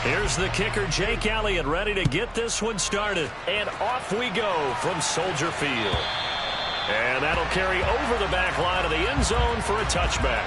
Here's the kicker, Jake Elliott, ready to get this one started. And off we go from Soldier Field. And that'll carry over the back line of the end zone for a touchback.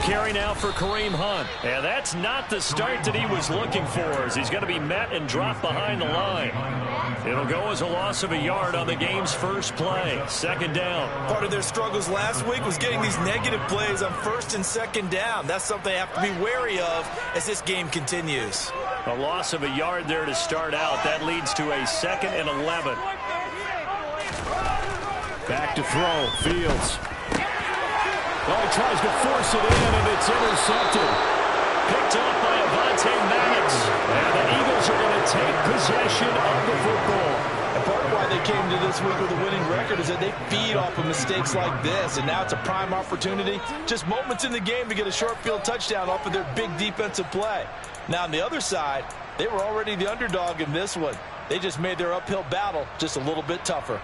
Carry now for Kareem Hunt. And that's not the start that he was looking for, as he's going to be met and dropped behind the line. It'll go as a loss of a yard on the game's first play. Second down. Part of their struggles last week was getting these negative plays on first and second down. That's something they have to be wary of as this game continues. A loss of a yard there to start out. That leads to a 2nd and 11. Back to throw. Fields. Well, he tries to force it in, and it's intercepted. Picked up by Avonte Maddox. And the Eagles are going to take possession of the football. And part of why they came to this week with a winning record is that they feed off of mistakes like this, and now it's a prime opportunity. Just moments in the game to get a short field touchdown off of their big defensive play. Now, on the other side, they were already the underdog in this one. They just made their uphill battle just a little bit tougher.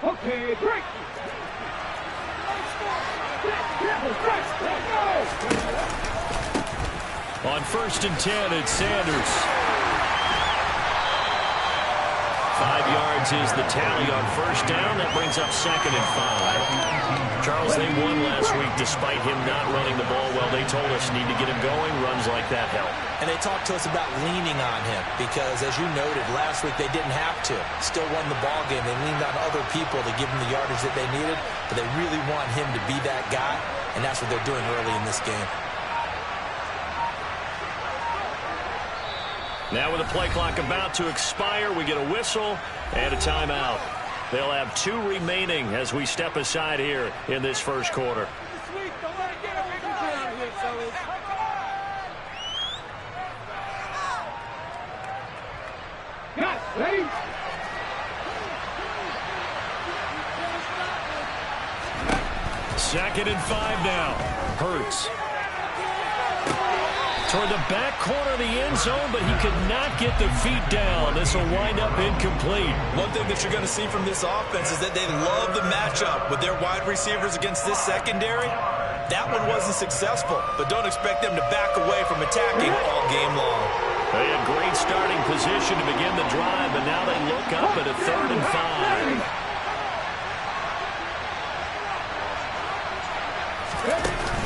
Okay, break. On 1st and 10, it's Sanders. 5 yards is the tally on first down. That brings up 2nd and 5. Charles, they won last week despite him not running the ball well. They told us need to get him going. Runs like that help. And they talked to us about leaning on him because, as you noted, last week they didn't have to. Still won the ball game. They leaned on other people to give them the yardage that they needed, but they really want him to be that guy, and that's what they're doing early in this game. Now with the play clock about to expire, we get a whistle and a timeout. They'll have 2 remaining as we step aside here in this first quarter. Ready? Second and 5 now. Hurts. Toward the back corner of the end zone, but he could not get the feet down. This will wind up incomplete. One thing that you're going to see from this offense is that they love the matchup with their wide receivers against this secondary. That one wasn't successful, but don't expect them to back away from attacking all game long. They had great starting position to begin the drive, but now they look up at a 3rd and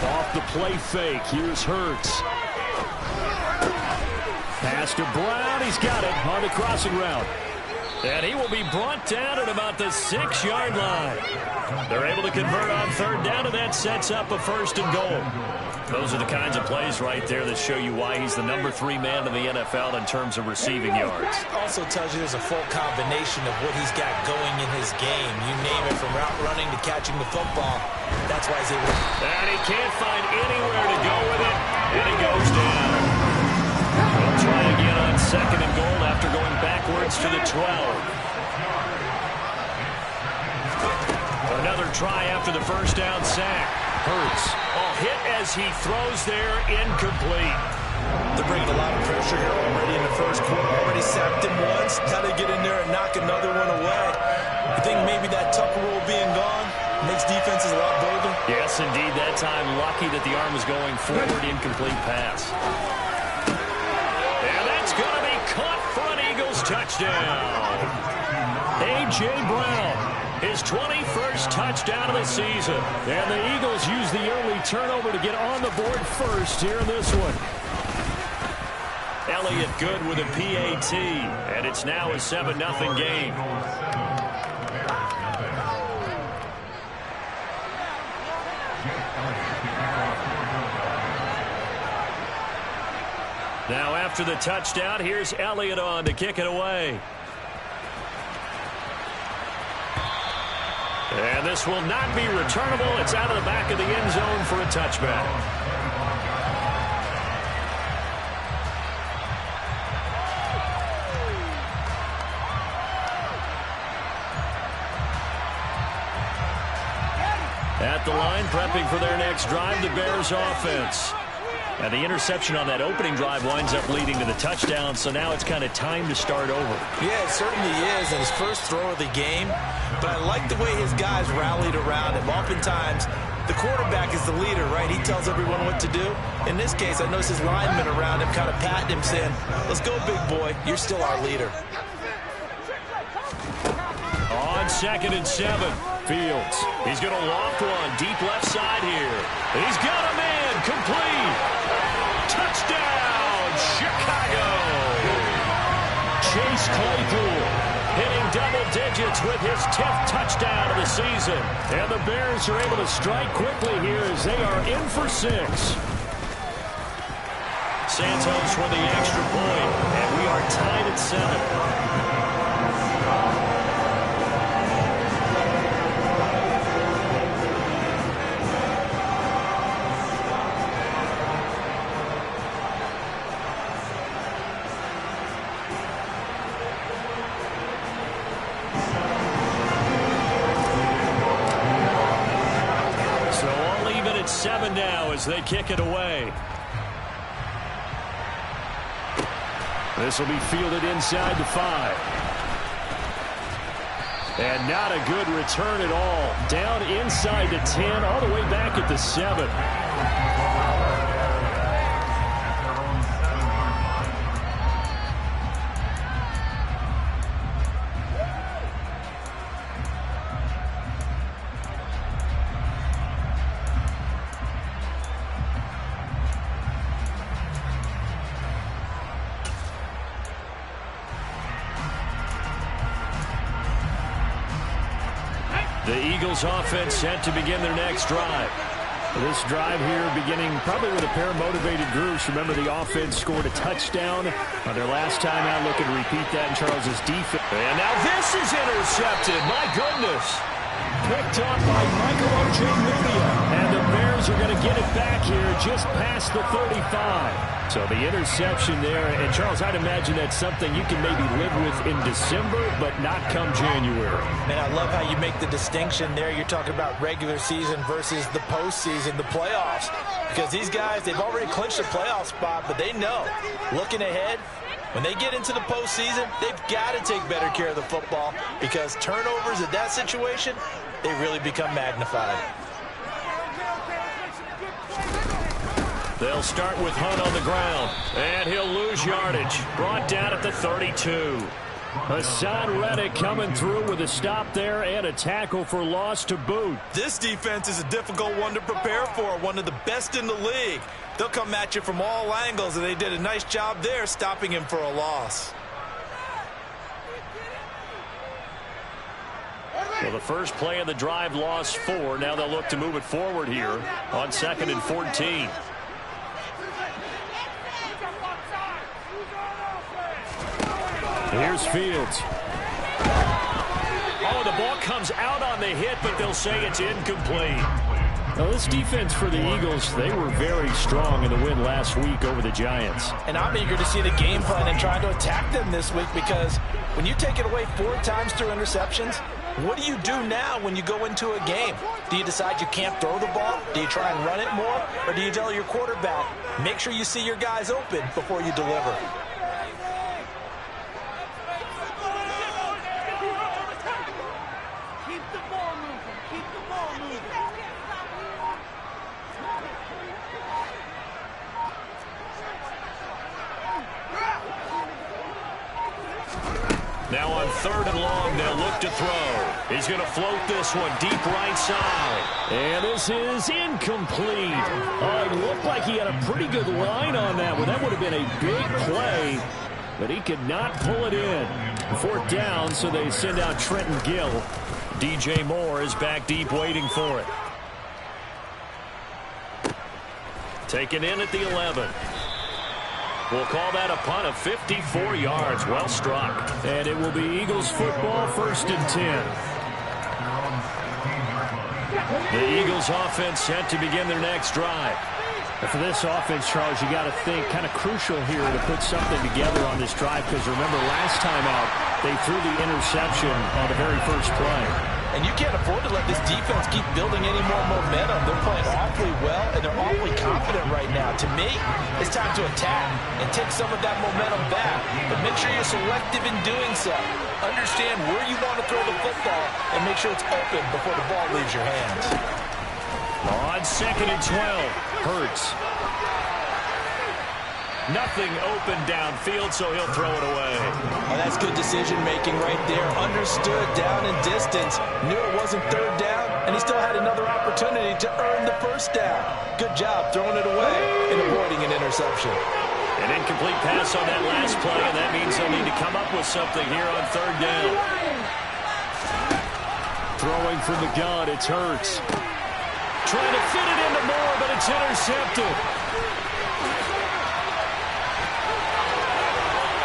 5. Off the play fake, here's Hurts. Pass to Brown, he's got it on the crossing route. And he will be brought down at about the 6-yard line. They're able to convert on 3rd down, and that sets up a 1st and goal. Those are the kinds of plays right there that show you why he's the number 3 man in the NFL in terms of receiving yards. Also tells you there's a full combination of what he's got going in his game. You name it, from route running to catching the football. That's why he's able to... And he can't find anywhere to go with it, and he goes down. We'll try again on 2nd and goal after going backwards to the 12. Another try after the first down sack. Hurts. Hit as he throws there, incomplete. They're bringing a lot of pressure here already in the first quarter. Already sacked him once. How to get in there and knock another one away. I think maybe that Tucker rule being gone makes defenses a lot bolder. Yes, indeed. That time, lucky that the arm was going forward. Incomplete pass. And that's going to be caught for an Eagles touchdown. A.J. Brown, his 21st touchdown of the season. And the Eagles use the early turnover to get on the board first here in this one. Elliott good with a PAT, and it's now a 7-0 game. Now after the touchdown, here's Elliott on to kick it away. And this will not be returnable. It's out of the back of the end zone for a touchback. line, prepping for their next drive, the Bears offense. And the interception on that opening drive winds up leading to the touchdown, so now it's kind of time to start over. Yeah, it certainly is, and his first throw of the game. But I like the way his guys rallied around him. Oftentimes, the quarterback is the leader, right? He tells everyone what to do. In this case, I noticed his linemen around him kind of patting him, saying, let's go, big boy. You're still our leader. On 2nd and 7, Fields. He's going to loft one deep left side here. He's got a man complete. Touchdown, Chicago. Chase Claypool hitting double digits with his 10th touchdown of the season. And the Bears are able to strike quickly here as they are in for 6. Santos for the extra point, and we are tied at 7. Now as they kick it away. This will be fielded inside the 5. And not a good return at all. Down inside the 10, all the way back at the 7. The Eagles offense set to begin their next drive. This drive here beginning probably with a pair of motivated groups. Remember, the offense scored a touchdown on their last time out. Looking to repeat that in Charles's defense. And now this is intercepted. My goodness. Picked off by Michael Ojemudia. And the Bears are going to get it back here just past the 35. So the interception there. And, Charles, I'd imagine that's something you can maybe live with in December, but not come January. Man, I love how you make the distinction there. You're talking about regular season versus the postseason, the playoffs. Because these guys, they've already clinched a playoff spot, but they know, looking ahead, when they get into the postseason, they've got to take better care of the football because turnovers in that situation, they really become magnified. They'll start with Hunt on the ground, and he'll lose yardage. Brought down at the 32. Hassan Reddick coming through with a stop there and a tackle for loss to boot. This defense is a difficult one to prepare for, one of the best in the league. They'll come at you from all angles, and they did a nice job there stopping him for a loss. Well, the first play of the drive lost 4. Now they'll look to move it forward here on 2nd and 14. Here's Fields. Oh, the ball comes out on the hit, but they'll say it's incomplete. Now, this defense for the Eagles, they were very strong in the win last week over the Giants. And I'm eager to see the game plan and try to attack them this week because when you take it away 4 times through interceptions, what do you do now when you go into a game? Do you decide you can't throw the ball? Do you try and run it more? Or do you tell your quarterback, make sure you see your guys open before you deliver? Now on 3rd and long, they'll look to throw. He's going to float this one deep right side. And this is incomplete. Oh, it looked like he had a pretty good line on that one. That would have been a big play, but he could not pull it in. 4th down, so they send out Trenton Gill. DJ Moore is back deep waiting for it. Taken in at the 11. We'll call that a punt of 54 yards. Well struck. And it will be Eagles football, 1st and 10. The Eagles offense set to begin their next drive. And for this offense, Charles, you got to think kind of crucial here to put something together on this drive because remember last time out, they threw the interception on the very first play. And you can't afford to let this defense keep building any more momentum. They're playing awfully well, and they're awfully confident right now. To me, it's time to attack and take some of that momentum back. But make sure you're selective in doing so. Understand where you want to throw the football and make sure it's open before the ball leaves your hands. On 2nd and 12, Hurts. Nothing open downfield, so he'll throw it away. Well, that's good decision-making right there. Understood down and distance. Knew it wasn't third down, and he still had another opportunity to earn the first down. Good job throwing it away and avoiding an interception. An incomplete pass on that last play, and that means they'll need to come up with something here on third down. Throwing from the gun, it's Hurts. Trying to fit it into Moore, but it's intercepted.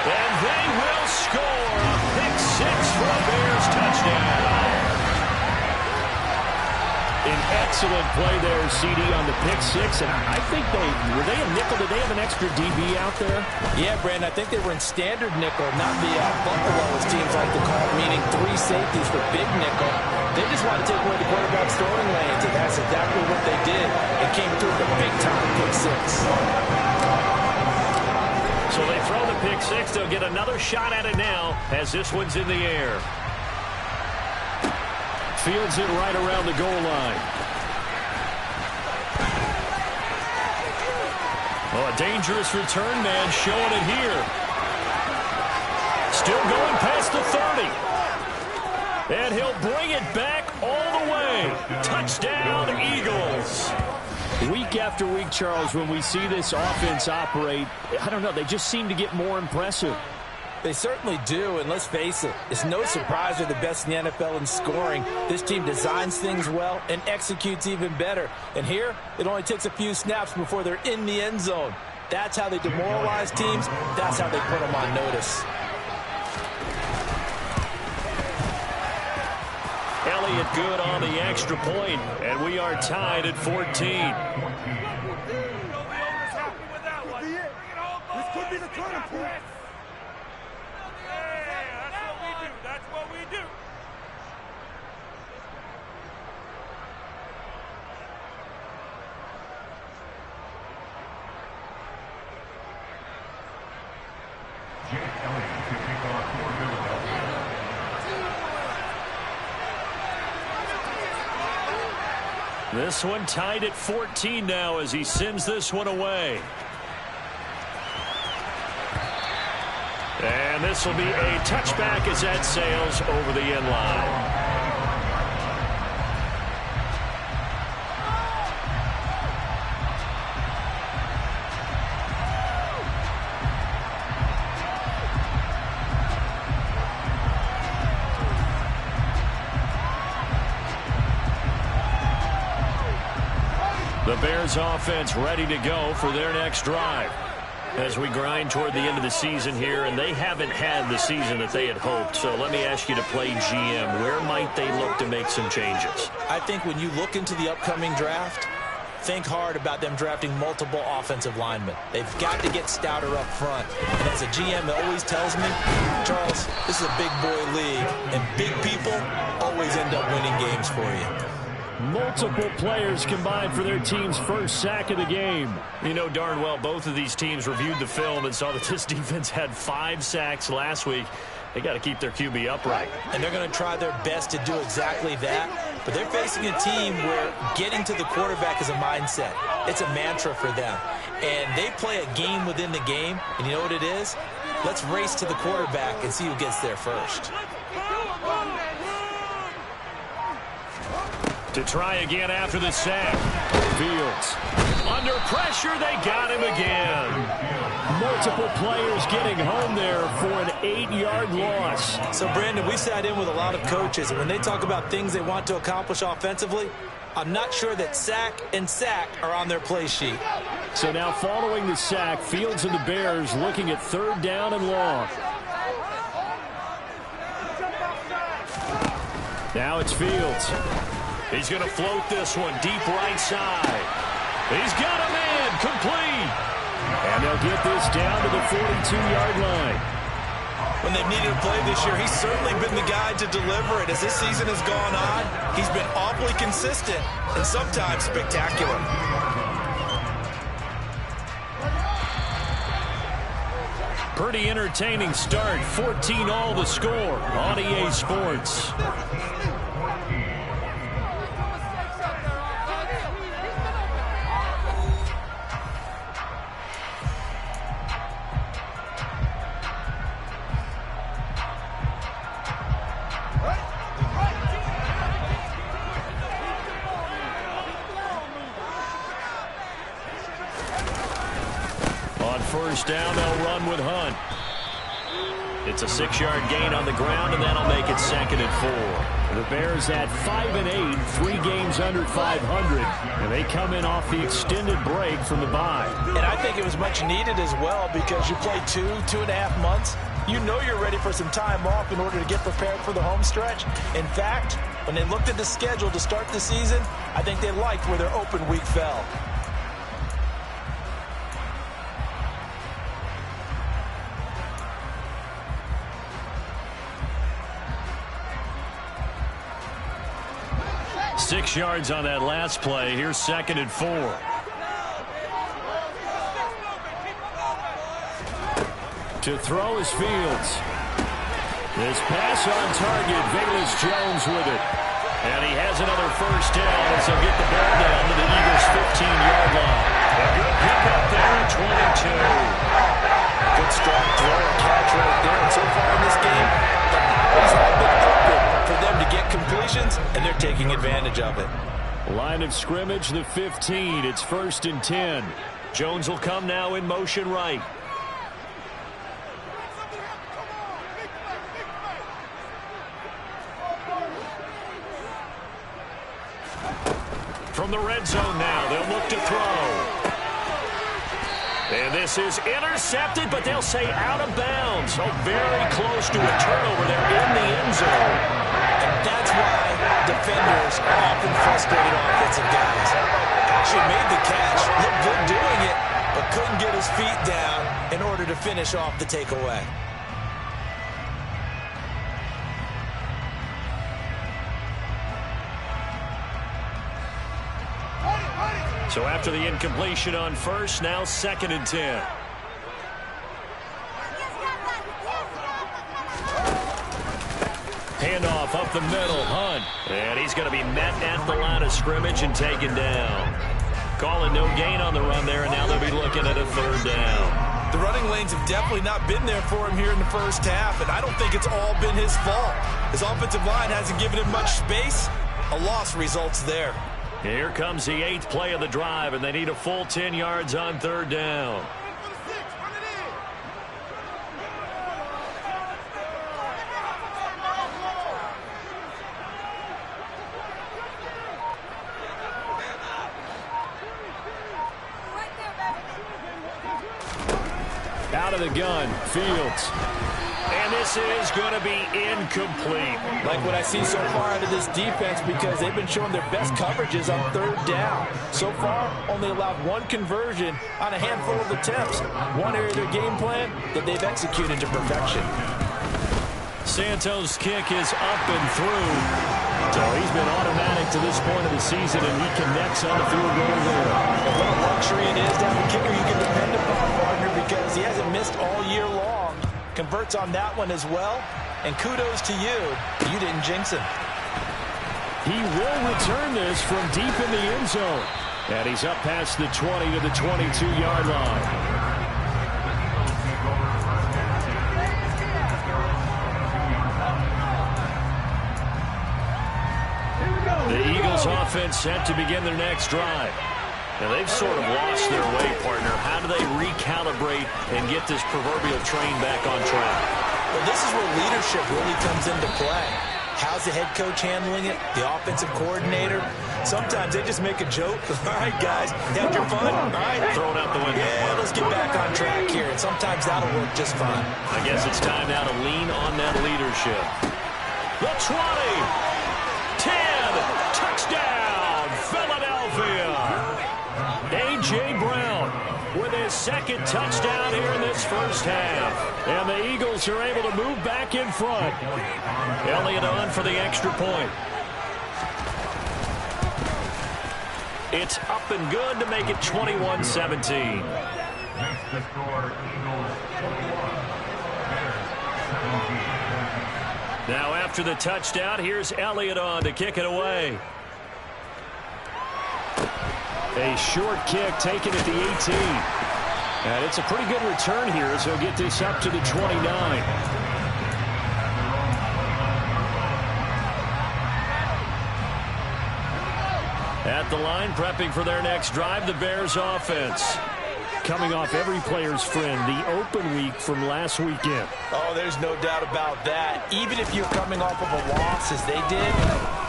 And they will score a pick six for a Bears touchdown. An excellent play there, CD, on the pick six. And I think were they a nickel? Did they have an extra DB out there? Yeah, Brandon, I think they were in standard nickel, not the Buffalo, as teams like to call it, meaning 3 safeties for big nickel. They just want to take away the quarterback's throwing lanes, and that's exactly what they did. It came through the big-time pick six. So they throw the pick six. They'll get another shot at it now as this one's in the air. Fields it right around the goal line. Oh, a dangerous return man showing it here. Still going past the 30. And he'll bring it back all the way. Touchdown, Eagles. Week after week, Charles, when we see this offense operate, I don't know, they just seem to get more impressive. They certainly do, and let's face it, it's no surprise they're the best in the NFL in scoring. This team designs things well and executes even better. And here, it only takes a few snaps before they're in the end zone. That's how they demoralize teams. That's how they put them on notice. Elliott good on the extra point, and we are tied at 14. This could be the turning point. That's what we do. This one tied at 14 now as he sends this one away. And this will be a touchback as that sails over the end line. The Bears offense ready to go for their next drive as we grind toward the end of the season here, and they haven't had the season that they had hoped. So let me ask you to play GM. Where might they look to make some changes? I think when you look into the upcoming draft, think hard about them drafting multiple offensive linemen. They've got to get stouter up front. And as a GM always tells me, Charles, this is a big boy league, and big people always end up winning games for you. Multiple players combined for their team's first sack of the game. You know darn well both of these teams reviewed the film and saw that this defense had 5 sacks last week. They got to keep their QB upright. And they're going to try their best to do exactly that. But they're facing a team where getting to the quarterback is a mindset. It's a mantra for them. And they play a game within the game. And you know what it is? Let's race to the quarterback and see who gets there first. To try again after the sack. Fields. Under pressure, they got him again. Multiple players getting home there for an 8-yard loss. So, Brandon, we sat in with a lot of coaches, and when they talk about things they want to accomplish offensively, I'm not sure that sack and sack are on their play sheet. So now following the sack, Fields and the Bears looking at 3rd down and long. Now it's Fields. He's going to float this one deep right side. He's got a man complete. And they'll get this down to the 42-yard line. When they've needed to play this year, he's certainly been the guy to deliver it. As this season has gone on, he's been awfully consistent and sometimes spectacular. Pretty entertaining start. 14-all the score on EA Sports. First down, they'll run with Hunt. It's a 6-yard gain on the ground, and that'll make it 2nd and 4. The Bears at 5-8, 3 games under 500, and they come in off the extended break from the bye. And I think it was much needed as well, because you play 2.5 months. You know you're ready for some time off in order to get prepared for the home stretch. In fact, when they looked at the schedule to start the season, I think they liked where their open week fell. Six yards on that last play. Here's 2nd and 4. To throw is Fields. This pass on target. Velus Jones with it. And he has another first down as he'll get the ball down to the Eagles' 15-yard line. A good pickup there at 22. Good strong throw and catch right there. And so far in this game, the alleys have been open for them to get completions, and they're taking advantage of it. Line of scrimmage, the 15. It's 1st and 10. Jones will come now in motion right. From the red zone now, they'll look to throw. And this is intercepted, but they'll say out of bounds. Oh, very close to a turnover there in the end zone. And that's why defenders are often frustrated offensive guys. Actually made the catch, looked good doing it, but couldn't get his feet down in order to finish off the takeaway. So after the incompletion on first, now 2nd and 10. Handoff up the middle, Hunt. And he's going to be met at the line of scrimmage and taken down. Calling no gain on the run there, and now they'll be looking at a 3rd down. The running lanes have definitely not been there for him here in the first half, and I don't think it's all been his fault. His offensive line hasn't given him much space. A loss results there. Here comes the 8th play of the drive, and they need a full 10 yards on 3rd down. Out of the gun, Fields. And this is going to be incomplete. Like what I see so far out of this defense, because they've been showing their best coverages on 3rd down. So far, only allowed 1 conversion on a handful of attempts. One area of their game plan that they've executed to perfection. Santos' kick is up and through. So he's been automatic to this point of the season, and he connects on the field goal there. And what a luxury it is to have a kicker you can depend upon, partner, because he hasn't missed all year long. Converts on that one as well. And kudos to you. You didn't jinx him. He will return this from deep in the end zone. And he's up past the 20 to the 22-yard line. The Eagles offense set to begin their next drive. Now, they've sort of lost their way, partner. How do they recalibrate and get this proverbial train back on track? Well, this is where leadership really comes into play. How's the head coach handling it? The offensive coordinator? Sometimes they just make a joke. All right, guys, you had your fun? All right. Throw it out the window. Yeah, let's get back on track here. And sometimes that'll work just fine. I guess it's time now to lean on that leadership. The 20. 10. Touchdown, Philadelphia. A.J. Brown with his second touchdown here in this first half. And the Eagles are able to move back in front. Elliott on for the extra point. It's up and good to make it 21-17. Next to score, Eagles 21, Bears 17. Now after the touchdown, here's Elliott on to kick it away. A short kick taken at the 18. And it's a pretty good return here as he'll get this up to the 29. At the line, prepping for their next drive, the Bears offense. Coming off every player's friend, the open week from last weekend. Oh, there's no doubt about that. Even if you're coming off of a loss as they did,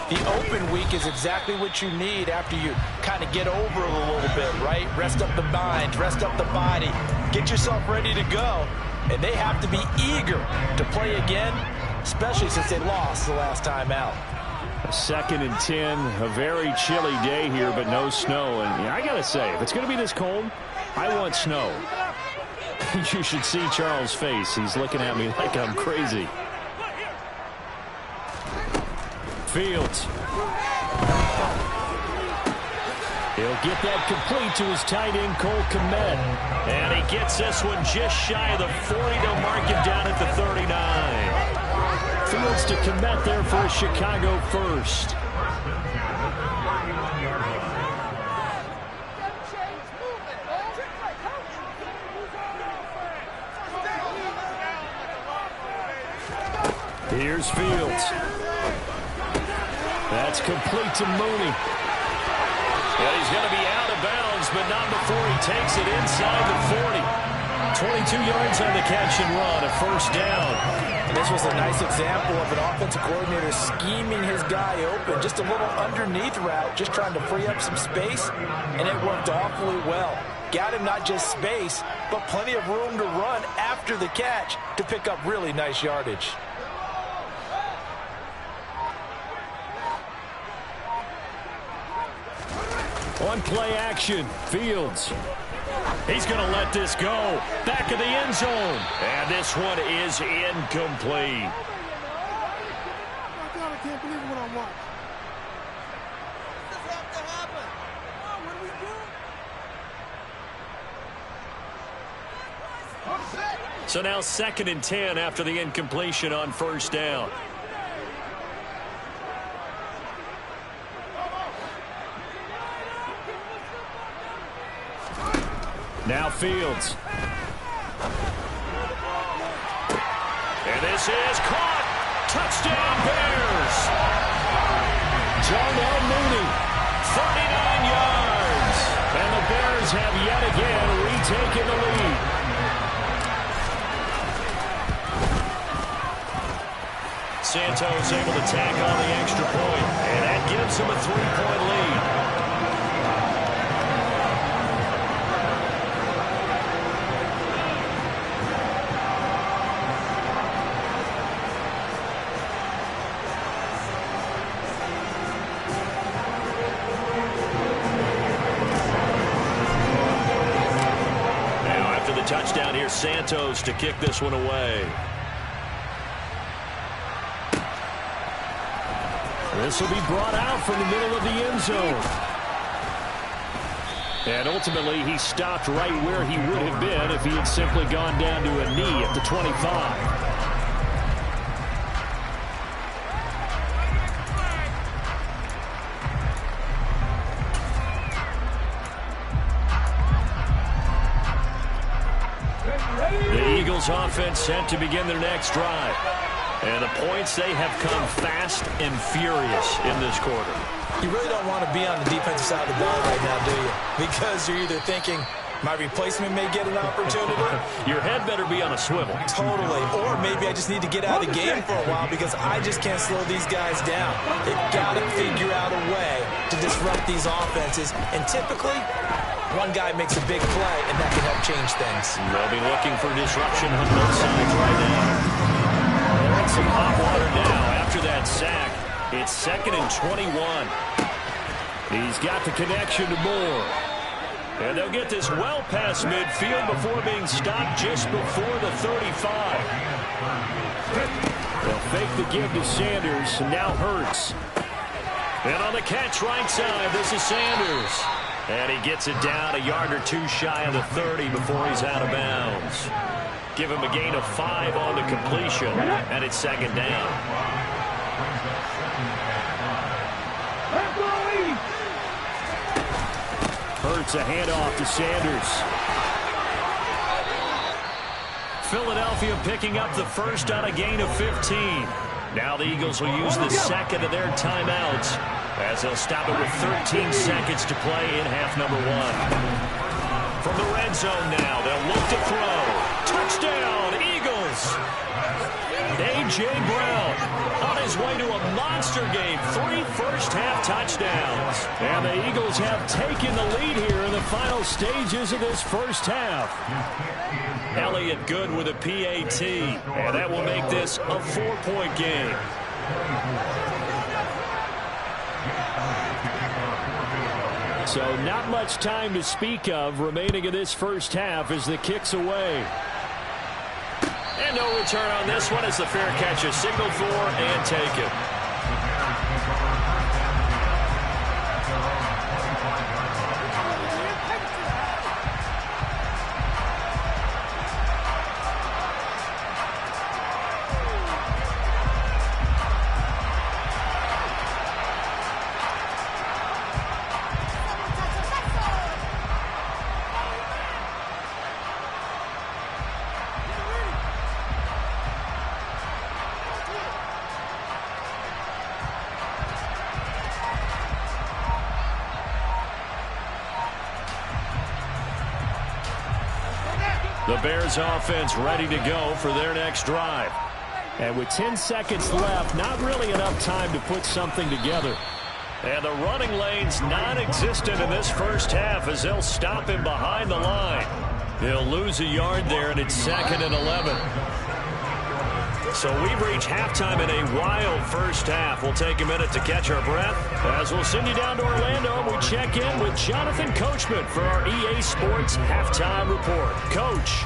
the open week is exactly what you need after you kind of get over it a little bit, right? Rest up the mind, rest up the body, get yourself ready to go. And they have to be eager to play again, especially since they lost the last time out. A 2nd and 10, a very chilly day here, but no snow. And yeah, I got to say, if it's going to be this cold, I want snow. You should see Charles' face. He's looking at me like I'm crazy. Fields. He'll get that complete to his tight end, Cole Kmet. And he gets this one just shy of the 40 to mark him down at the 39. Fields to Kmet there for a Chicago first. Here's Fields. That's complete to Mooney. And he's going to be out of bounds, but not before he takes it inside the 40. 22 yards on the catch and run, a first down. And this was a nice example of an offensive coordinator scheming his guy open. Just a little underneath route, just trying to free up some space, and it worked awfully well. Got him not just space, but plenty of room to run after the catch to pick up really nice yardage. On play action, Fields. He's going to let this go. Back of the end zone. And this one is incomplete. Oh, God, I can't believe what I watched. This has to happen. Oh, what do we do? So now 2nd and 10 after the incompletion on first down. Now Fields. And this is caught. Touchdown Bears. Darnell Mooney. 39 yards. And the Bears have yet again retaken the lead. Santos able to tack on the extra point. And that gives him a 3-point lead. Touchdown here, Santos to kick this one away. This will be brought out from the middle of the end zone. And ultimately, he stopped right where he would have been if he had simply gone down to a knee at the 25. Offense set to begin their next drive. And the points, they have come fast and furious in this quarter. You really don't want to be on the defensive side of the ball right now, do you? Because you're either thinking, my replacement may get an opportunity. Your head better be on a swivel. Totally. Or maybe I just need to get out of the game for a while because I just can't slow these guys down. They've got to figure out a way to disrupt these offenses. And typically, one guy makes a big play, and that can help change things. They'll be looking for disruption on both sides right now. They're in some hot water now after that sack. It's 2nd and 21. He's got the connection to Moore. And they'll get this well past midfield before being stopped just before the 35. They'll fake the give to Sanders, and now Hurts. And on the catch right side, this is Sanders. And he gets it down a yard or two shy of the 30 before he's out of bounds. Give him a gain of 5 on the completion, and it's second down. Hurts a handoff to Sanders. Philadelphia picking up the first on a gain of 15. Now the Eagles will use the second of their timeouts as they'll stop it with 13 seconds to play in half number 1. From the red zone now, they'll look to throw. Touchdown, Eagles! A.J. Brown on his way to a monster game. 3 first-half touchdowns. And the Eagles have taken the lead here in the final stages of this first half. Elliott good with a PAT, and that will make this a 4-point game. So not much time to speak of remaining in this first half as the kick's away. And no return on this one as the fair catch is signaled for and taken. The Bears offense ready to go for their next drive. And with 10 seconds left, not really enough time to put something together. And the running lane's non-existent in this first half as they'll stop him behind the line. He'll lose a yard there, and it's 2nd and 11. So we've reached halftime in a wild first half. We'll take a minute to catch our breath as we'll send you down to Orlando and we check in with Jonathan Coachman for our EA Sports Halftime Report. Coach.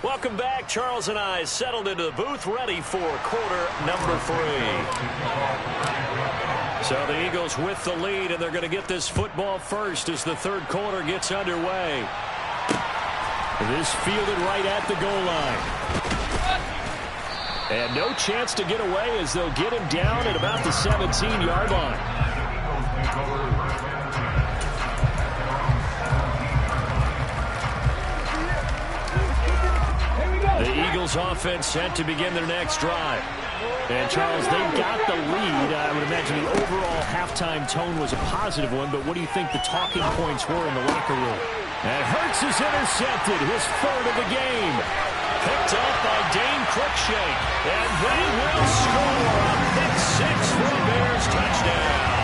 Welcome back. Charles and I settled into the booth ready for quarter number 3. So the Eagles with the lead, and they're going to get this football first as the third quarter gets underway. This fielded right at the goal line. And no chance to get away as they'll get him down at about the 17-yard line. The Eagles offense set to begin their next drive. And, Charles, they've got the lead. I would imagine the overall halftime tone was a positive one, but what do you think the talking points were in the locker room? And Hurts is intercepted, his 3rd of the game. Picked up by Dane Cruikshank. And they will score a pick-6 for the Bears touchdown.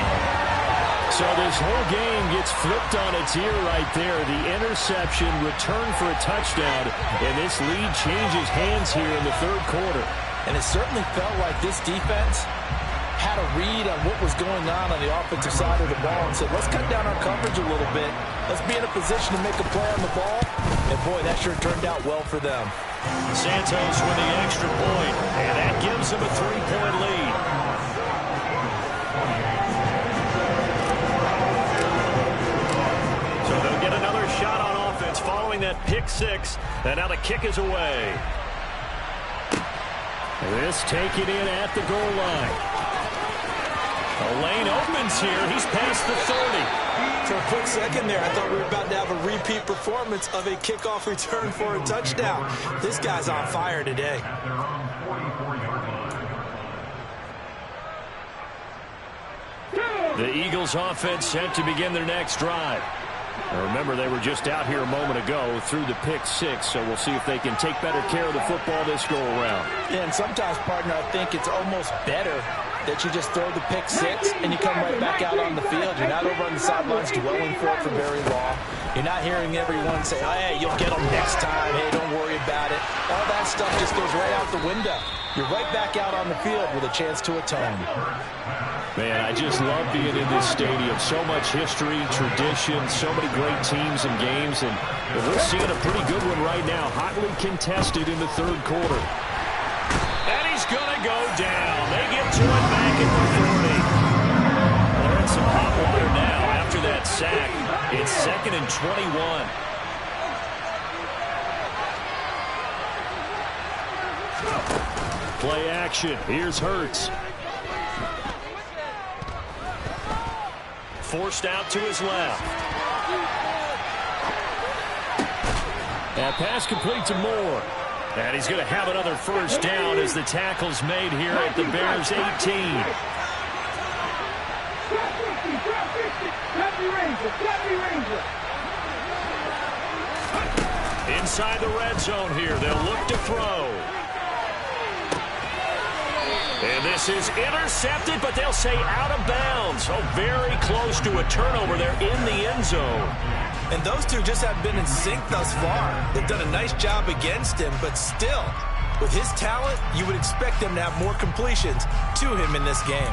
So this whole game gets flipped on its ear right there. The interception, return for a touchdown, and this lead changes hands here in the third quarter. And it certainly felt like this defense had a read on what was going on the offensive side of the ball and said, let's cut down our coverage a little bit. Let's be in a position to make a play on the ball. And, boy, that sure turned out well for them. Santos with the extra point, and that gives them a 3-point lead. So they'll get another shot on offense following that pick-6, and now the kick is away. This taken in at the goal line. The lane opens here. He's past the 30. For a quick second there, I thought we were about to have a repeat performance of a kickoff return for a touchdown. This guy's on fire today. The Eagles offense set to begin their next drive. Now remember, they were just out here a moment ago through the pick-6, so we'll see if they can take better care of the football this go-around. And sometimes, partner, I think it's almost better that you just throw the pick six and you come right back out on the field. You're not over on the sidelines dwelling for it for very long. You're not hearing everyone say, oh, hey, you'll get them next time. Hey, don't worry about it. All that stuff just goes right out the window. You're right back out on the field with a chance to atone. Man, I just love being in this stadium. So much history, tradition, so many great teams and games, and we're seeing a pretty good one right now. Hotly contested in the third quarter. And he's going to go down. They get to it back at the 40. Well, they're in some hot water now after that sack. It's 2nd and 21. Play action. Here's Hurts. Forced out to his left. That pass complete to Moore. And he's going to have another first down as the tackle's made here at the Bears' 18. Inside the red zone here. They'll look to throw. And this is intercepted, but they'll say out of bounds. Oh, very close to a turnover there in the end zone. And those two just have been in sync thus far. They've done a nice job against him, but still, with his talent, you would expect them to have more completions to him in this game.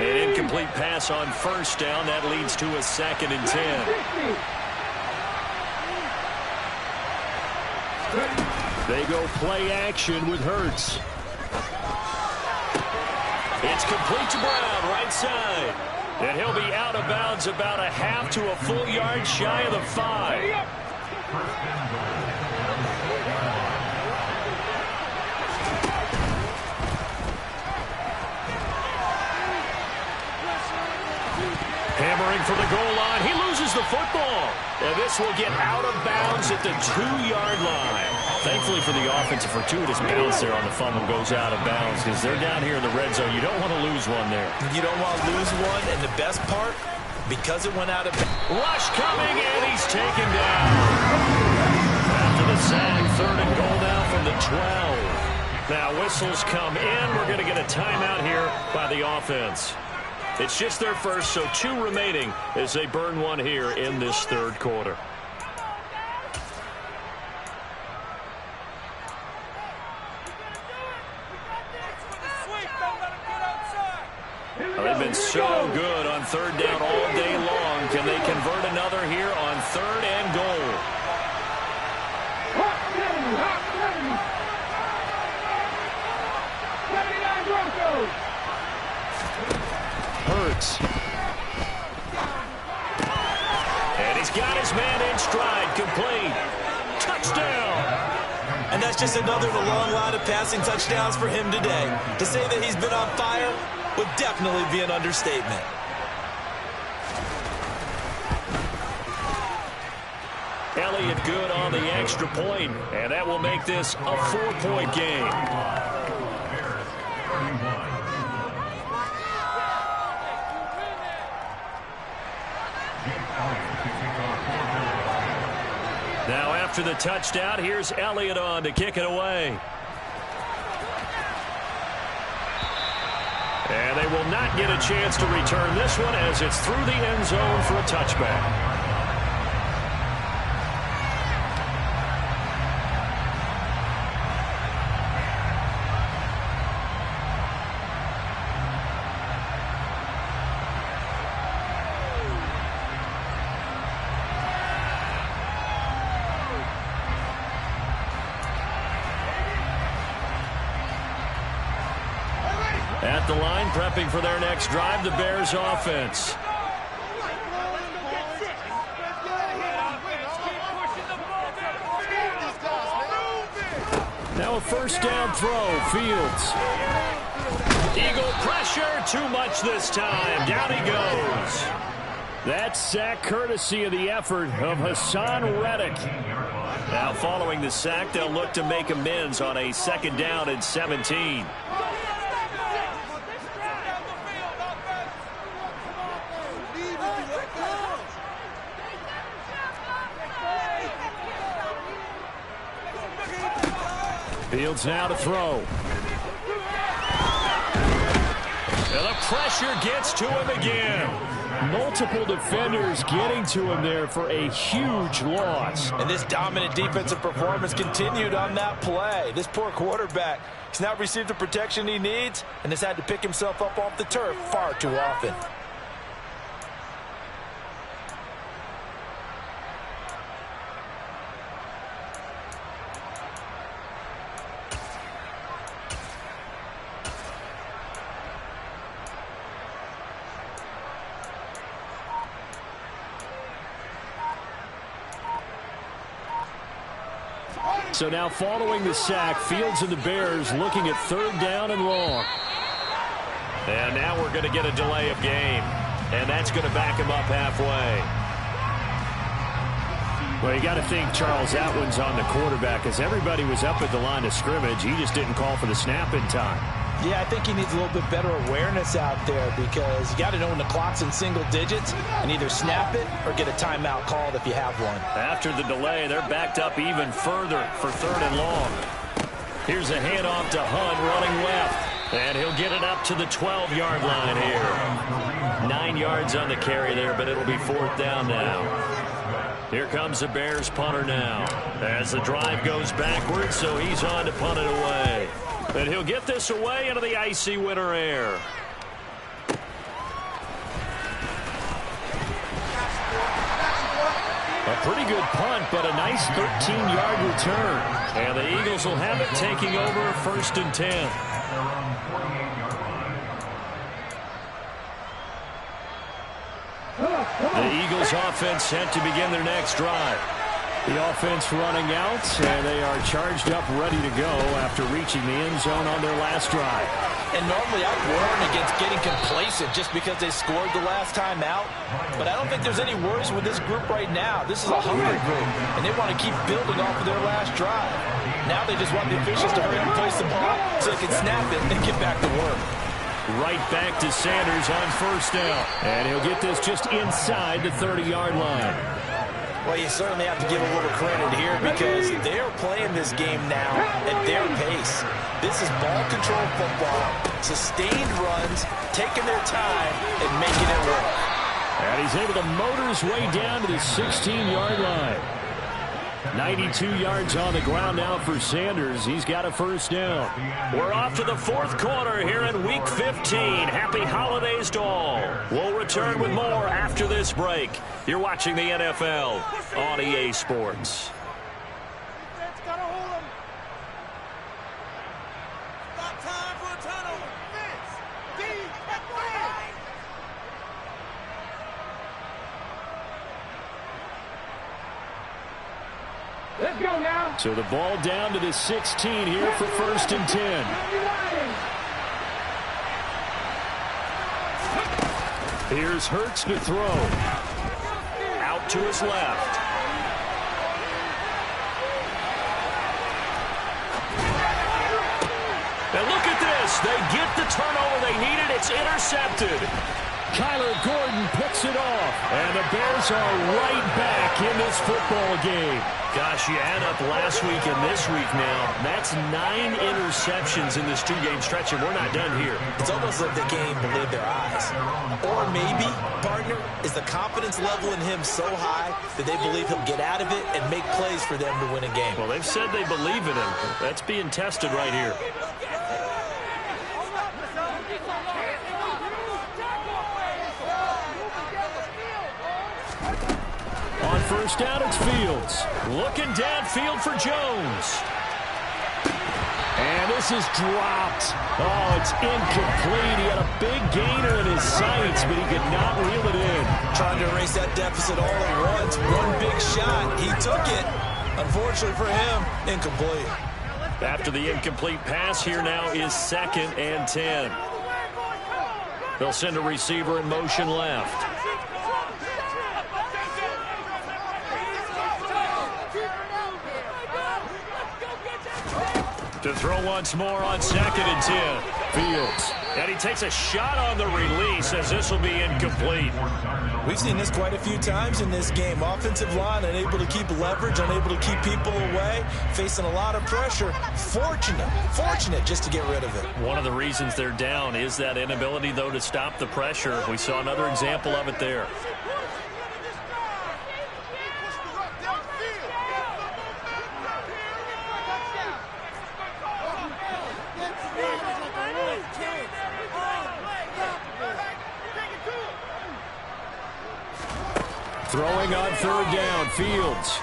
An incomplete pass on first down. That leads to a 2nd and 10. They go play action with Hurts. It's complete to Brown, right side. And he'll be out of bounds about a half to a full yard shy of the 5. Hammering for the goal line. He loses the football. And this will get out of bounds at the 2-yard line. Thankfully for the offense, a fortuitous bounce there on the fumble goes out of bounds because they're down here in the red zone. You don't want to lose one there. You don't want to lose one, and the best part, because it went out of bounds. Rush coming, and he's taken down. After the sack, 3rd and goal now from the 12. Now whistles come in. We're going to get a timeout here by the offense. It's just their first, so 2 remaining as they burn one here in this third quarter. They've been so good on 3rd down all day long. Can they convert another here on 3rd and goal? Hurts. And he's got his man in stride, complete. Touchdown. And that's just another of a long line of passing touchdowns for him today. To say that he's been on fire would definitely be an understatement. Elliott good on the extra point, and that will make this a 4-point game. Now after the touchdown, here's Elliott on to kick it away. And they will not get a chance to return this one as it's through the end zone for a touchback. At the line, prepping for their next drive, the Bears offense. Now a first down throw, Fields. Eagle pressure, too much this time. Down he goes. That sack courtesy of the effort of Hassan Reddick. Now following the sack, they'll look to make amends on a 2nd down and 17. Fields now to throw. And the pressure gets to him again. Multiple defenders getting to him there for a huge loss. And this dominant defensive performance continued on that play. This poor quarterback has now received the protection he needs and has had to pick himself up off the turf far too often. So now following the sack, Fields and the Bears looking at 3rd down and long. And now we're going to get a delay of game. And that's going to back him up halfway. Well, you got to think, Charles, that one's on the quarterback, as everybody was up at the line of scrimmage. He just didn't call for the snap in time. Yeah, I think he needs a little bit better awareness out there, because you got to know when the clock's in single digits and either snap it or get a timeout called if you have one. After the delay, they're backed up even further for 3rd and long. Here's a handoff to Hunt running left. And he'll get it up to the 12-yard line here. 9 yards on the carry there, but it'll be 4th down now. Here comes the Bears punter now. As the drive goes backwards, so he's on to punt it away. And he'll get this away into the icy winter air. A pretty good punt, but a nice 13-yard return. And the Eagles will have it, taking over 1st and 10. The Eagles offense set to begin their next drive. The offense running out, and they are charged up, ready to go after reaching the end zone on their last drive. And normally I'd warn against getting complacent just because they scored the last time out. But I don't think there's any worries with this group right now. This is a hungry group, and they want to keep building off of their last drive. Now they just want the officials to hurry up and place the ball so they can snap it and get back to work. Right back to Sanders on 1st down. And he'll get this just inside the 30-yard line. Well, you certainly have to give a little credit here, because they're playing this game now at their pace. This is ball control football, sustained runs, taking their time, and making it work. And he's able to motor his way down to the 16-yard line. 92 yards on the ground now for Sanders. He's got a 1st down. We're off to the 4th quarter here in Week 15. Happy holidays to all. We'll return with more after this break. You're watching the NFL on EA Sports. Let's go now. So the ball down to the 16 here for 1st and 10. Here's Hurts to throw. Out to his left. And look at this. They get the turnover they needed. It's intercepted. Kyler Gordon picks it off. And the Bears are right back in this football game. Gosh, you add up last week and this week now. That's 9 interceptions in this 2-game stretch, and we're not done here. It's almost like they can't even believe their eyes. Or maybe, partner, is the confidence level in him so high that they believe he'll get out of it and make plays for them to win a game. Well, they've said they believe in him. That's being tested right here. On 1st down, it's Fields. Looking downfield for Jones. And this is dropped. Oh, it's incomplete. He had a big gainer in his sights, but he could not reel it in. Trying to erase that deficit all at once. One big shot. He took it. Unfortunately for him, incomplete. After the incomplete pass, here now is 2nd and 10. They'll send a receiver in motion left. To throw once more on 2nd and 10. Fields And he takes a shot on the release as this will be incomplete. We've seen this quite a few times in this game. Offensive line unable to keep leverage, unable to keep people away, facing a lot of pressure. Fortunate just to get rid of it. One of the reasons they're down is that inability, though, to stop the pressure. We saw another example of it there. Throwing on third down, Fields.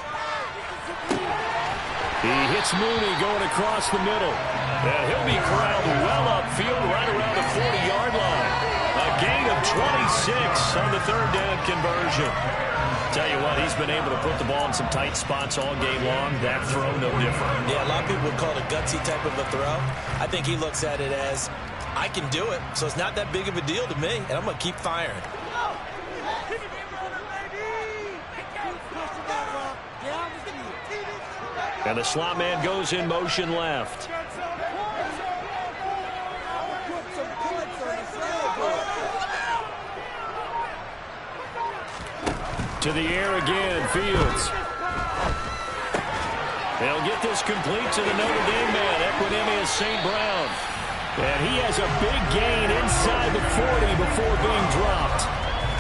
He hits Mooney going across the middle. And he'll be corralled well upfield right around the 40-yard line. A gain of 26 on the third down conversion. Tell you what, he's been able to put the ball in some tight spots all game long. That throw, no different. Yeah, a lot of people would call it a gutsy type of a throw. I think he looks at it as, I can do it, so it's not that big of a deal to me, and I'm going to keep firing. And the slot man goes in motion left. To the air again, Fields. They'll get this complete to the Notre Dame man, Equinemius St. Brown. And he has a big gain inside the 40 before being dropped.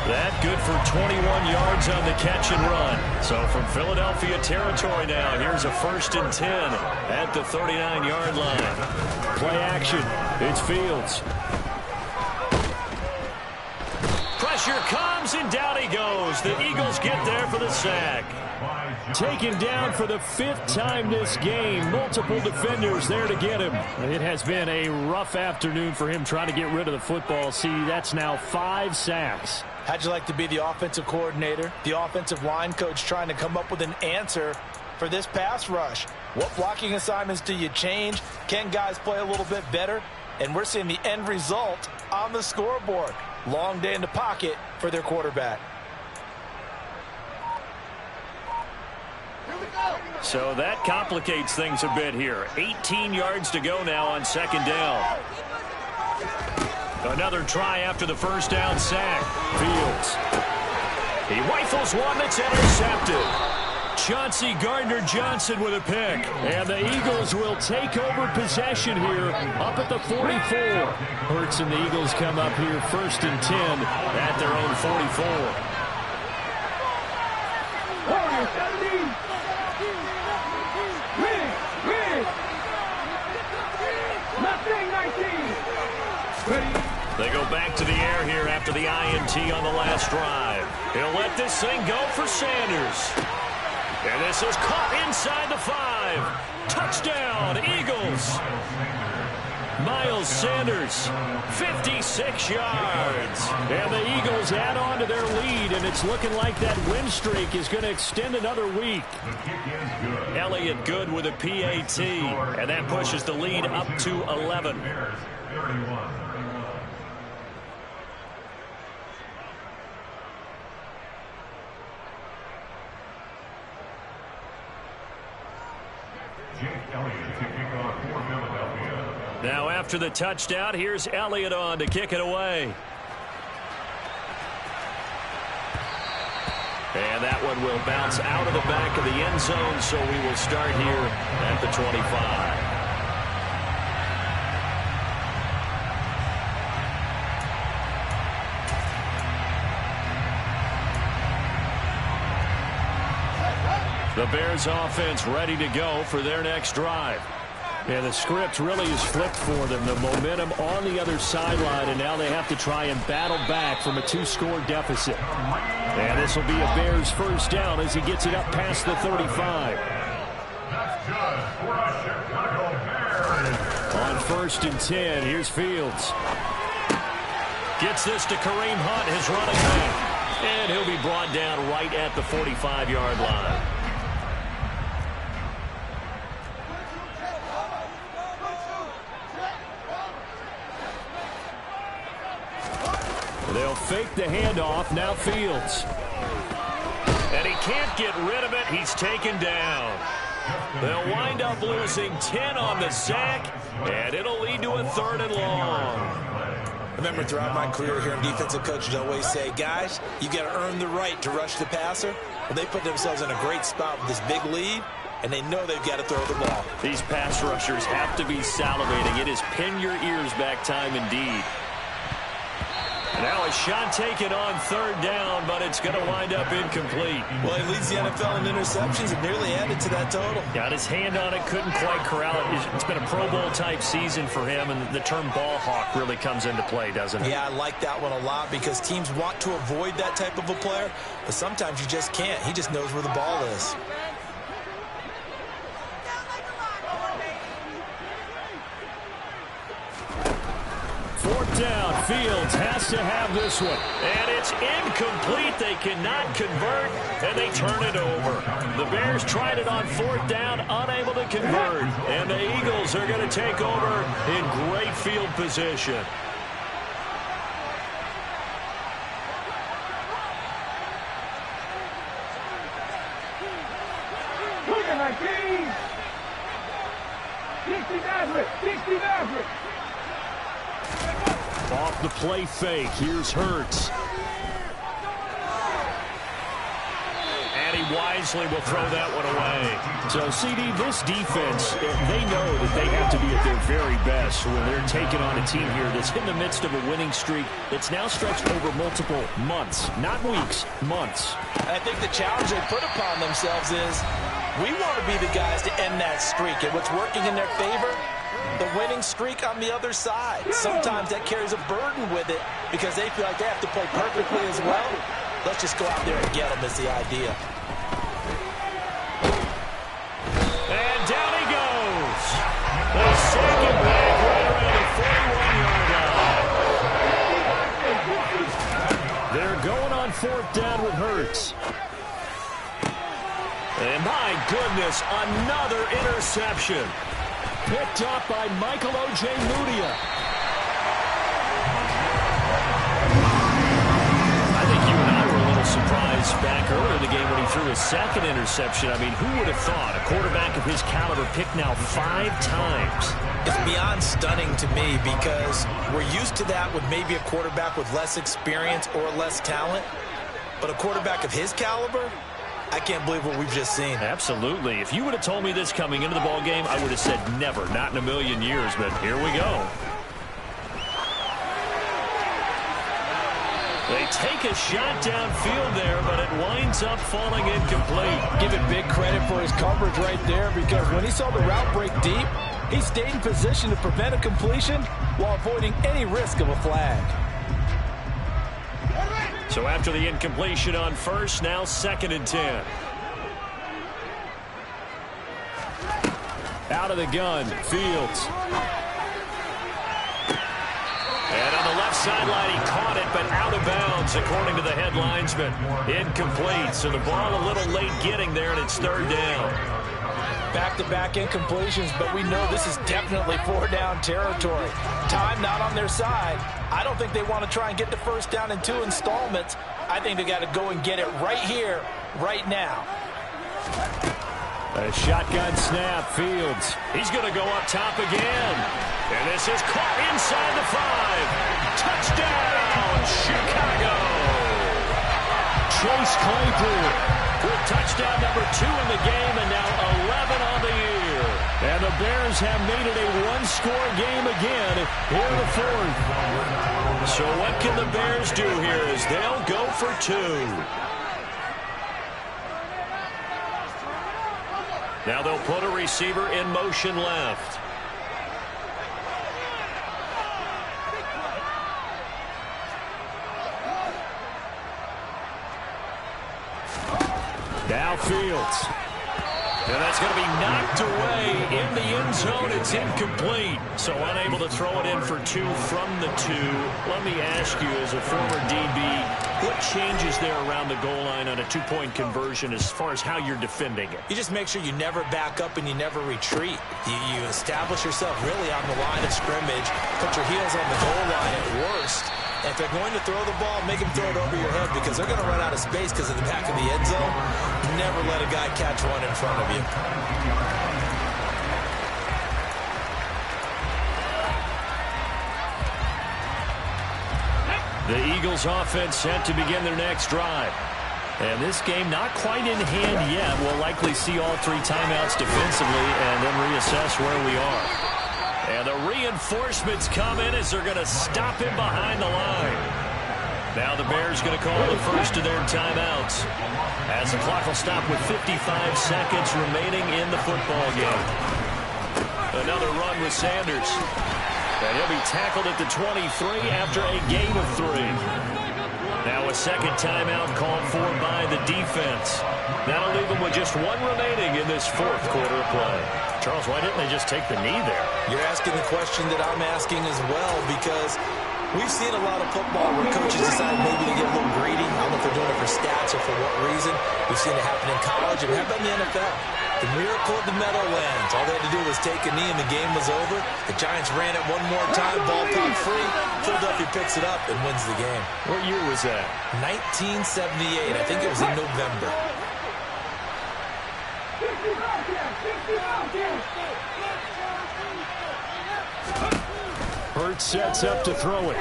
That good for 21 yards on the catch and run. So from Philadelphia territory now, here's a 1st and 10 at the 39-yard line. Play action. It's Fields. Pressure comes, and down he goes. The Eagles get there for the sack. Taken down for the 5th time this game. Multiple defenders there to get him. It has been a rough afternoon for him trying to get rid of the football. See, that's now 5 sacks. How'd you like to be the offensive coordinator, the offensive line coach trying to come up with an answer for this pass rush? What blocking assignments do you change? Can guys play a little bit better? And we're seeing the end result on the scoreboard. Long day in the pocket for their quarterback. So that complicates things a bit here. 18 yards to go now on 2nd down. Another try after the 1st down sack. Fields. He rifles one that's intercepted. Chauncey Gardner-Johnson with a pick. And the Eagles will take over possession here up at the 44. Hurts and the Eagles come up here 1st and 10 at their own 44. They go back to the air here after the INT on the last drive. He'll let this thing go for Sanders. And this is caught inside the 5. Touchdown, Eagles. Miles Sanders, 56 yards. And the Eagles add on to their lead, and it's looking like that win streak is going to extend another week. Elliott good with a PAT, and that pushes the lead up to 11. Now after the touchdown, here's Elliott on to kick it away. And that one will bounce out of the back of the end zone, so we will start here at the 25. The Bears offense ready to go for their next drive. Yeah, the script really is flipped for them. The momentum on the other sideline, and now they have to try and battle back from a 2-score deficit. And this will be a Bears 1st down as he gets it up past the 35. On 1st and 10, here's Fields. Gets this to Kareem Hunt, his running back. And he'll be brought down right at the 45-yard line. They'll fake the handoff. Now Fields. And he can't get rid of it. He's taken down. They'll wind up losing 10 on the sack, and it'll lead to a 3rd and long. remember throughout my career here in defensive coaches always say, guys, you got to earn the right to rush the passer. Well, they put themselves in a great spot with this big lead, and they know they've got to throw the ball. These pass rushers have to be salivating. It is pin your ears back time indeed. Now a shot taken on third down, but it's going to wind up incomplete. Well, he leads the NFL in interceptions and nearly added to that total. Got his hand on it, couldn't quite corral it. It's been a Pro Bowl type season for him, and the term ball hawk really comes into play, doesn't it? Yeah, I like that one a lot because teams want to avoid that type of a player, but sometimes you just can't. He just knows where the ball is. Fourth down, Fields has to have this one. And it's incomplete. They cannot convert, and they turn it over. The Bears tried it on fourth down, unable to convert. And the Eagles are going to take over in great field position. Off the play fake, here's Hurts. And he wisely will throw that one away. So, CD, this defense, they know that they have to be at their very best when they're taking on a team here that's in the midst of a winning streak that's now stretched over multiple months, not weeks, months. I think the challenge they put upon themselves is we want to be the guys to end that streak. And what's working in their favor? The winning streak on the other side. Sometimes that carries a burden with it because they feel like they have to play perfectly as well. Let's just go out there and get them is the idea. And down he goes. They sink it back right around the 41-yard line. They're going on fourth down with Hurts. And my goodness, another interception. Picked up by Michael O.J. Mudia. I think you and I were a little surprised back earlier in the game when he threw his second interception. I mean, who would have thought a quarterback of his caliber picked now 5 times? It's beyond stunning to me because we're used to that with maybe a quarterback with less experience or less talent. But a quarterback of his caliber, I can't believe what we've just seen. Absolutely. If you would have told me this coming into the ball game, I would have said never, not in a million years, but here we go. They take a shot downfield there, but it winds up falling incomplete. Give it big credit for his coverage right there because when he saw the route break deep, he stayed in position to prevent a completion while avoiding any risk of a flag. So after the incompletion on first, now 2nd and 10. Out of the gun, Fields. And on the left sideline, he caught it, but out of bounds, according to the head linesman. Incomplete, so the ball a little late getting there, and it's 3rd down. Back-to-back incompletions, but we know this is definitely 4-down territory. Time not on their side. I don't think they want to try and get the first down in 2 installments. I think they got to go and get it right here, right now. A shotgun snap, Fields. He's going to go up top again. And this is caught inside the 5. Touchdown, Chicago. Chase Claypool with touchdown number 2 in the game and now 11 on the year. And the Bears have made it a 1-score game again here in the 4th. So what can the Bears do here as they'll go for 2. Now they'll put a receiver in motion left. Now Fields. And that's going to be knocked away in the end zone. It's incomplete. So unable to throw it in for 2 from the 2. Let me ask you, as a former DB, what changes there around the goal line on a 2-point conversion as far as how you're defending it? You just make sure you never back up and you never retreat. You establish yourself really on the line of scrimmage, put your heels on the goal line at worst. And if they're going to throw the ball, make them throw it over your head because they're going to run out of space because of the back of the end zone. Never let a guy catch one in front of you. The Eagles offense set to begin their next drive. And this game not quite in hand yet. We'll likely see all 3 timeouts defensively and then reassess where we are. And the reinforcements come in as they're going to stop him behind the line. Now the Bears going to call the first of their timeouts, as the clock will stop with 55 seconds remaining in the football game. Another run with Sanders. And he'll be tackled at the 23 after a gain of 3. Now a second timeout called for by the defense. That'll leave them with just 1 remaining in this 4th quarter of play. Charles, why didn't they just take the knee there? You're asking the question that I'm asking as well, because we've seen a lot of football where coaches decide maybe to get a little greedy. I don't know if they're doing it for stats or for what reason. We've seen it happen in college, and how about in the NFL? The miracle of the Meadowlands. All they had to do was take a knee and the game was over. The Giants ran it one more time, ball popped free. Philadelphia picks it up and wins the game. What year was that? 1978. I think it was in November. Hurts sets up to throw it.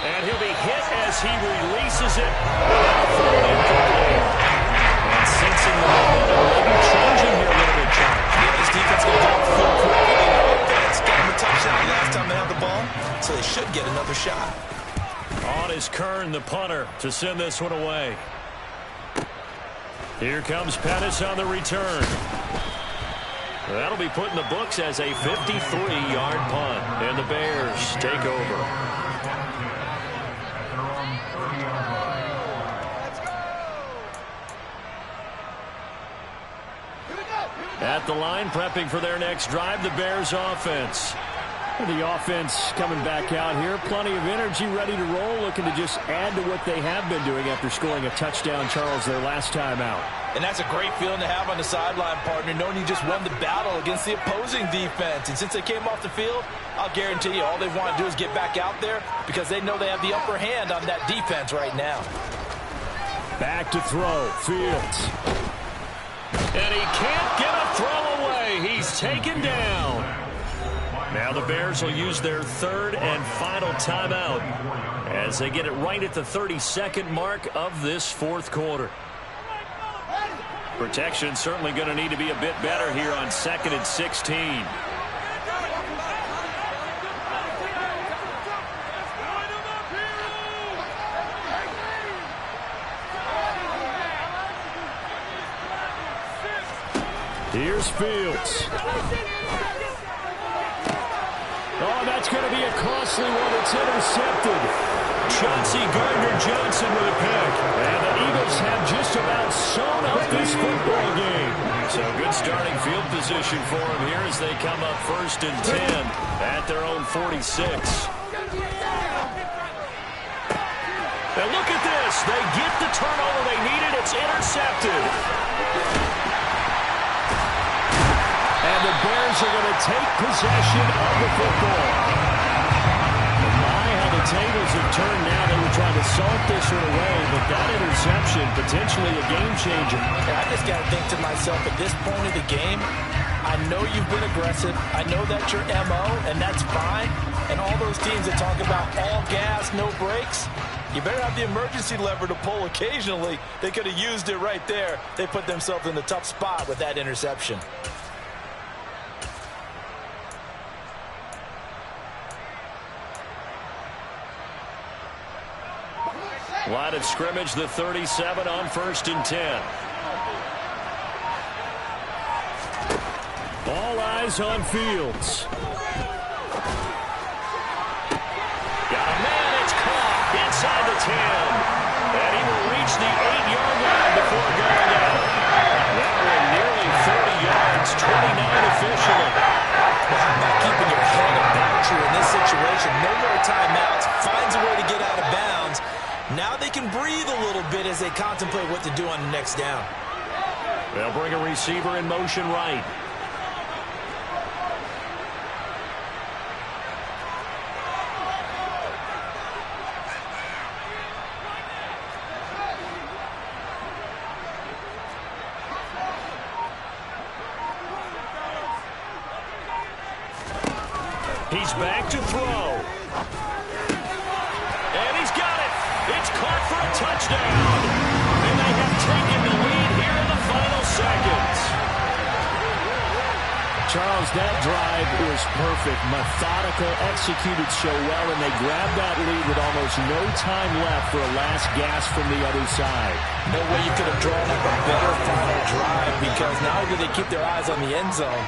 And he'll be hit as he releases it. And sensing the momentum, maybe changing here a little bit, Charles. Yeah, this defense going to go full court. The offense got him a touchdown last time they had the ball, so they should get another shot. On is Kern, the punter, to send this one away. Here comes Pettis on the return. That'll be put in the books as a 53-yard punt, and the Bears take over. At the line, prepping for their next drive, the Bears offense. The offense coming back out here. Plenty of energy, ready to roll, looking to just add to what they have been doing after scoring a touchdown, Charles, their last time out. And that's a great feeling to have on the sideline, partner, knowing you just won the battle against the opposing defense. And since they came off the field, I'll guarantee you all they want to do is get back out there because they know they have the upper hand on that defense right now. Back to throw. Fields. And he can't get a throw away. He's taken down. Now the Bears will use their 3rd and final timeout as they get it right at the 32nd mark of this 4th quarter. Protection certainly going to need to be a bit better here on 2nd and 16. Here's Fields. Oh, that's going to be a costly one. It's intercepted. Chauncey Gardner-Johnson with a pick. And the Eagles have just about sewn up this football game. So good starting field position for them here as they come up 1st and 10 at their own 46. And look at this. They get the turnover they needed. It's intercepted. And the Bears are going to take possession of the football. My, how the tables have turned now. They were trying to salt this one away, but that interception, potentially a game changer. I just got to think to myself, at this point of the game, I know you've been aggressive. I know that's your MO, and that's fine. And all those teams that talk about all gas, no brakes, you better have the emergency lever to pull occasionally. They could have used it right there. They put themselves in a tough spot with that interception. Line of scrimmage, the 37 on 1st and 10. All eyes on Fields. Got a man, it's caught inside the 10. And he will reach the 8-yard line before going out. That one nearly 30 yards, 29 officially. How about keeping your head about you in this situation? No more timeouts. Finds a way to get out of bounds. Now they can breathe a little bit as they contemplate what to do on the next down. They'll bring a receiver in motion right. He's back to throw. touchdown. And they have taken the lead here in the final seconds. Charles, that drive was perfect. Methodical, executed so well, and they grabbed that lead with almost no time left for a last gasp from the other side. No way you could have drawn up a better final drive, because not only did they keep their eyes on the end zone,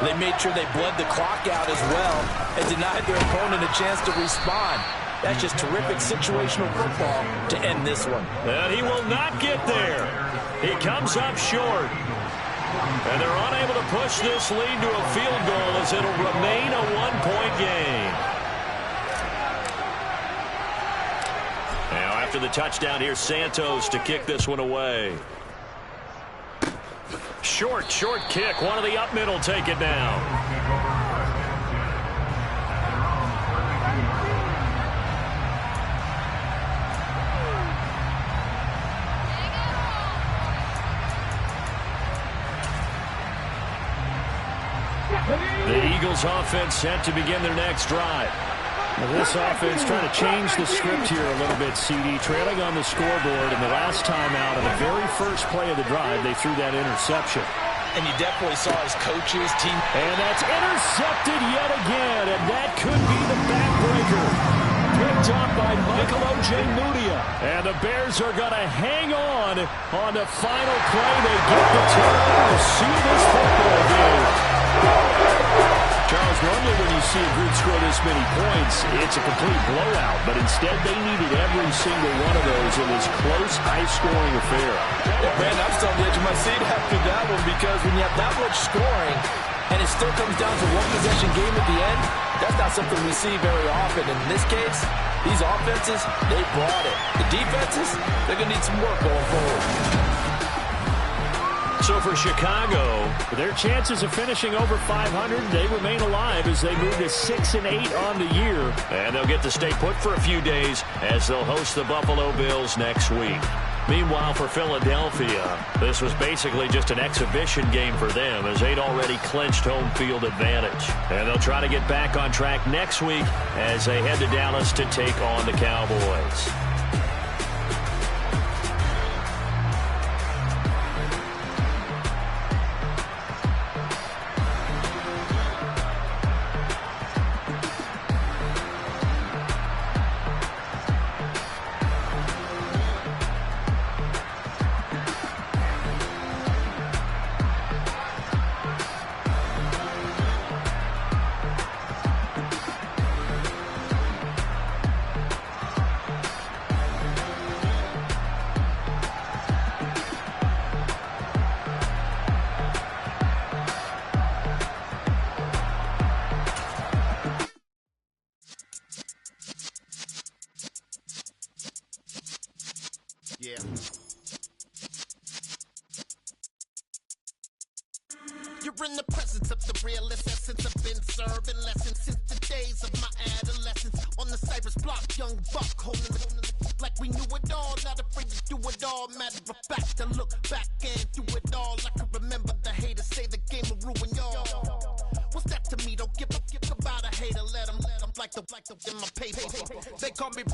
they made sure they bled the clock out as well and denied their opponent a chance to respond. That's just terrific situational football to end this one. And he will not get there. He comes up short. And they're unable to push this lead to a field goal as it'll remain a one-point game. Now after the touchdown, here's Santos to kick this one away. Short kick. One of the up middle take it down. The Eagles offense set to begin their next drive. Now this offense trying to change the script here a little bit, CD. Trailing on the scoreboard, and the last time out of the very first play of the drive, they threw that interception. And you definitely saw his coaches, team. And that's intercepted yet again, and that could be the backbreaker. Picked up by Michael Ojemudia. And the Bears are going to hang on the final play. They get the turnover to seal this football game. Charles, normally when you see a group score this many points, it's a complete blowout. But instead, they needed every single one of those in this close, high-scoring affair. Yeah, Brandon, I'm still on the edge of my seat after that one, because when you have that much scoring and it still comes down to one-possession game at the end, that's not something we see very often. In this case, these offenses, they brought it. The defenses, they're going to need some work going forward. So for Chicago, their chances of finishing over 500, they remain alive as they move to 6-8 on the year. And they'll get to stay put for a few days as they'll host the Buffalo Bills next week. Meanwhile, for Philadelphia, this was basically just an exhibition game for them as they'd already clinched home field advantage. And they'll try to get back on track next week as they head to Dallas to take on the Cowboys. Yeah. You're in the presence of the realest essence. I've been serving lessons since the days of my adolescence. On the Cypress block, young buck holding the like we knew it all. Not afraid to do it all. Matter of fact, to look back and do it all. I can remember the haters say the game will ruin y'all. What's that to me? Don't give about a hater. Let them like the in my paper. They call me